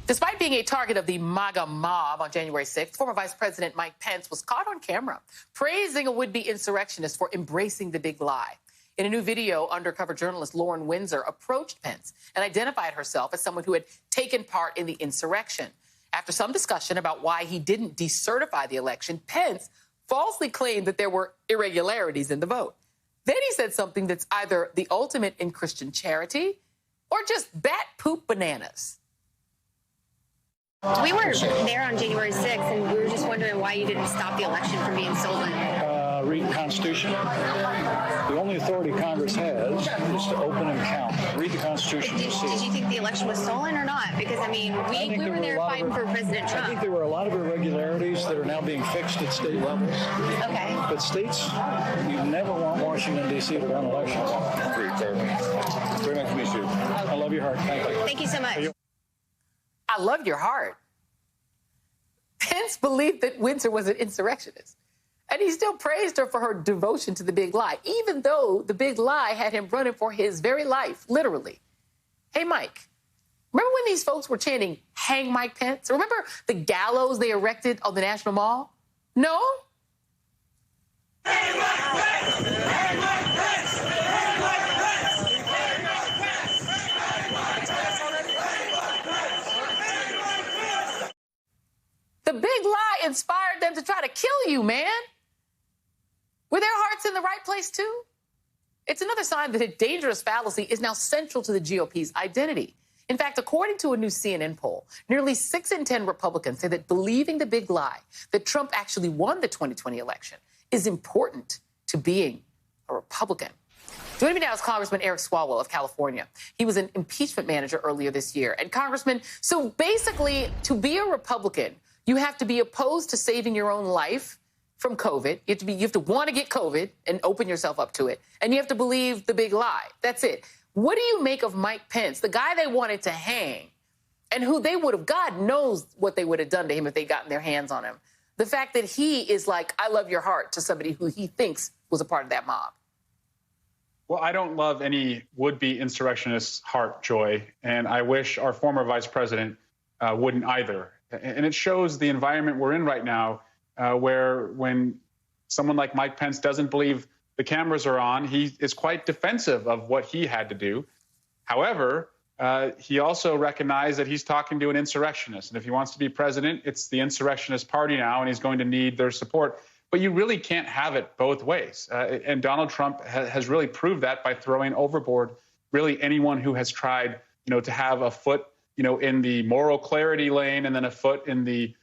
Despite being a target of the MAGA mob on January 6th, former Vice President Mike Pence was caught on camera praising a would-be insurrectionist for embracing the big lie. In a new video, undercover journalist Lauren Windsor approached Pence and identified herself as someone who had taken part in the insurrection. After some discussion about why he didn't decertify the election, Pence falsely claimed that there were irregularities in the vote. Then he said something that's either the ultimate in Christian charity or just bat poop bananas. We were there on January 6th, and we were just wondering why you didn't stop the election from being stolen. Read the Constitution. The only authority Congress has is to open and count. Read the Constitution. Did you think the election was stolen or not? Because, I mean, we were there fighting for President Trump. I think there were a lot of irregularities that are now being fixed at state levels. Okay. But states, you never want Washington, D.C. to run elections. Very nice to meet you. I love your heart. Thank you. Thank you so much. I love your heart. Pence believed that Windsor was an insurrectionist. And he still praised her for her devotion to the big lie, even though the big lie had him running for his very life, literally. Hey, Mike, remember when these folks were chanting, "Hang Mike Pence"? Remember the gallows they erected on the National Mall? No? Hang Mike Pence! Hang Mike Pence! Hang Mike Pence! Hang Mike Pence! Hang Mike Pence! The big lie inspired them to try to kill you, man. Were their hearts in the right place, too? It's another sign that a dangerous fallacy is now central to the GOP's identity. In fact, according to a new CNN poll, nearly 6 in 10 Republicans say that believing the big lie that Trump actually won the 2020 election is important to being a Republican. Joining me now is Congressman Eric Swalwell of California. He was an impeachment manager earlier this year. And Congressman, so basically, to be a Republican, you have to be opposed to saving your own life from COVID. You have to want to get COVID and open yourself up to it. And you have to believe the big lie. That's it. What do you make of Mike Pence, the guy they wanted to hang, and who they would have, God knows what they would have done to him if they'd gotten their hands on him? The fact that he is like, "I love your heart" to somebody who he thinks was a part of that mob. Well, I don't love any would-be insurrectionist's heart, Joy, and I wish our former vice president wouldn't either. And it shows the environment we're in right now, where when someone like Mike Pence doesn't believe the cameras are on, he is quite defensive of what he had to do. However, he also recognized that he's talking to an insurrectionist. And if he wants to be president, it's the insurrectionist party now, and he's going to need their support. But you really can't have it both ways. And Donald Trump has really proved that by throwing overboard really anyone who has tried, to have a foot, in the moral clarity lane and then a foot in the,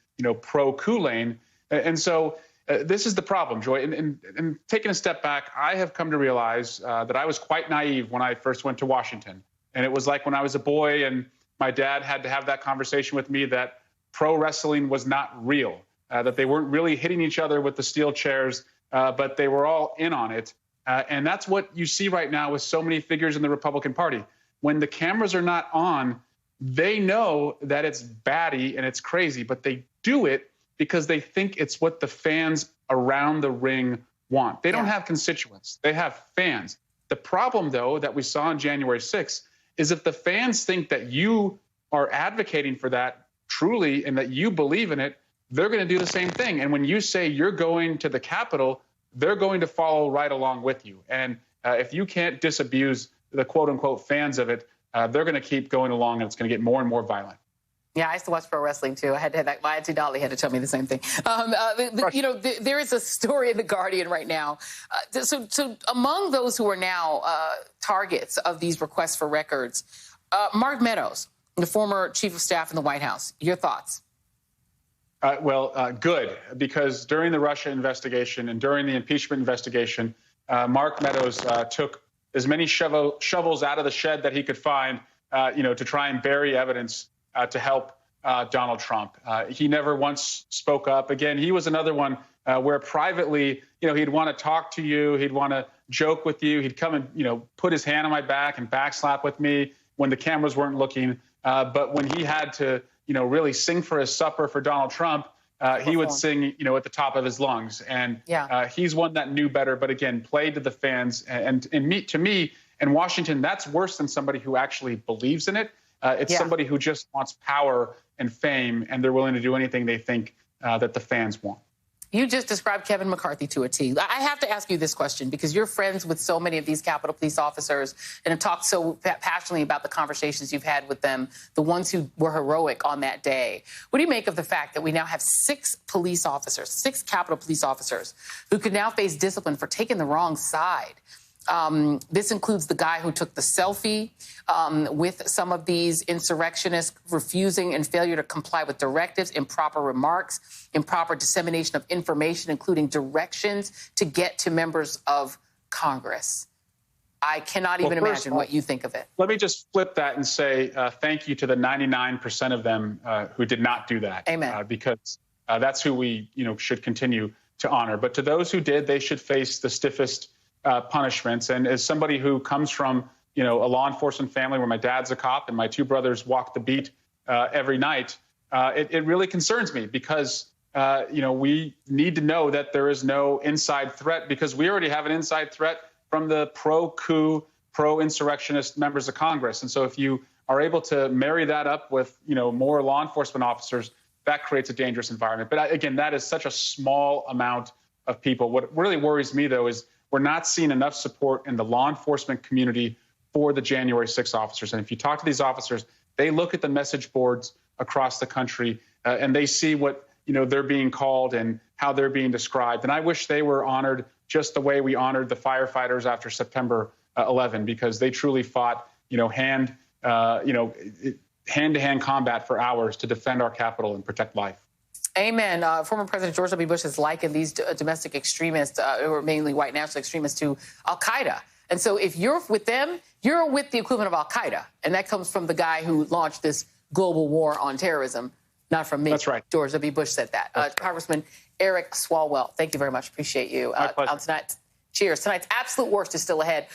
pro-coup lane. And so this is the problem, Joy. And taking a step back, I have come to realize that I was quite naive when I first went to Washington. And it was like when I was a boy and my dad had to have that conversation with me that pro wrestling was not real, that they weren't really hitting each other with the steel chairs, but they were all in on it. And that's what you see right now with so many figures in the Republican Party. When the cameras are not on, they know that it's batty and it's crazy, but they do it because they think it's what the fans around the ring want. They don't have constituents. They have fans. The problem, though, that we saw on January 6th is if the fans think that you are advocating for that truly and that you believe in it, they're going to do the same thing. And when you say you're going to the Capitol, they're going to follow right along with you. And if you can't disabuse the quote-unquote fans of it, they're going to keep going along, and it's going to get more and more violent. Yeah, I used to watch pro wrestling, too. I had to have that. My auntie Dolly had to tell me the same thing. There is a story in The Guardian right now. So among those who are now targets of these requests for records, Mark Meadows, the former chief of staff in the White House. Your thoughts? Good, because during the Russia investigation and during the impeachment investigation, Mark Meadows took as many shovels out of the shed that he could find, to try and bury evidence to help Donald Trump. He never once spoke up. Again, he was another one where privately, he'd want to talk to you. He'd want to joke with you. He'd come and, put his hand on my back and backslap with me when the cameras weren't looking. But when he had to, really sing for his supper for Donald Trump, he would sing, at the top of his lungs. And he's one that knew better, but again, played to the fans. To me, in Washington, that's worse than somebody who actually believes in it. It's somebody who just wants power and fame, and they're willing to do anything they think that the fans want. You just described Kevin McCarthy to a T. I have to ask you this question because you're friends with so many of these Capitol Police officers and have talked so passionately about the conversations you've had with them, the ones who were heroic on that day. What do you make of the fact that we now have 6 police officers, 6 Capitol Police officers, who could now face discipline for taking the wrong side? This includes the guy who took the selfie with some of these insurrectionists, refusing and failure to comply with directives, improper remarks, improper dissemination of information, including directions to get to members of Congress. I cannot even imagine what you think of it. Let me just flip that and say thank you to the 99% of them who did not do that. Amen. Because that's who we should continue to honor. But to those who did, they should face the stiffest punishments. And as somebody who comes from, a law enforcement family where my dad's a cop and my 2 brothers walk the beat every night, it really concerns me because, we need to know that there is no inside threat because we already have an inside threat from the pro-coup, pro-insurrectionist members of Congress. And so if you are able to marry that up with, more law enforcement officers, that creates a dangerous environment. But again, that is such a small amount of people. What really worries me, though, is we're not seeing enough support in the law enforcement community for the January 6 officers. And if you talk to these officers, they look at the message boards across the country and they see what, they're being called and how they're being described. And I wish they were honored just the way we honored the firefighters after September 11, because they truly fought, hand-to-hand combat for hours to defend our Capitol and protect life. Amen. Former President George W. Bush has likened these domestic extremists, who are mainly white national extremists, to al-Qaeda. And so if you're with them, you're with the equivalent of al-Qaeda. And that comes from the guy who launched this global war on terrorism, not from me. That's right. George W. Bush said that. Congressman Eric Swalwell, thank you very much. Appreciate you. My pleasure. Tonight's Cheers. Tonight's absolute worst is still ahead.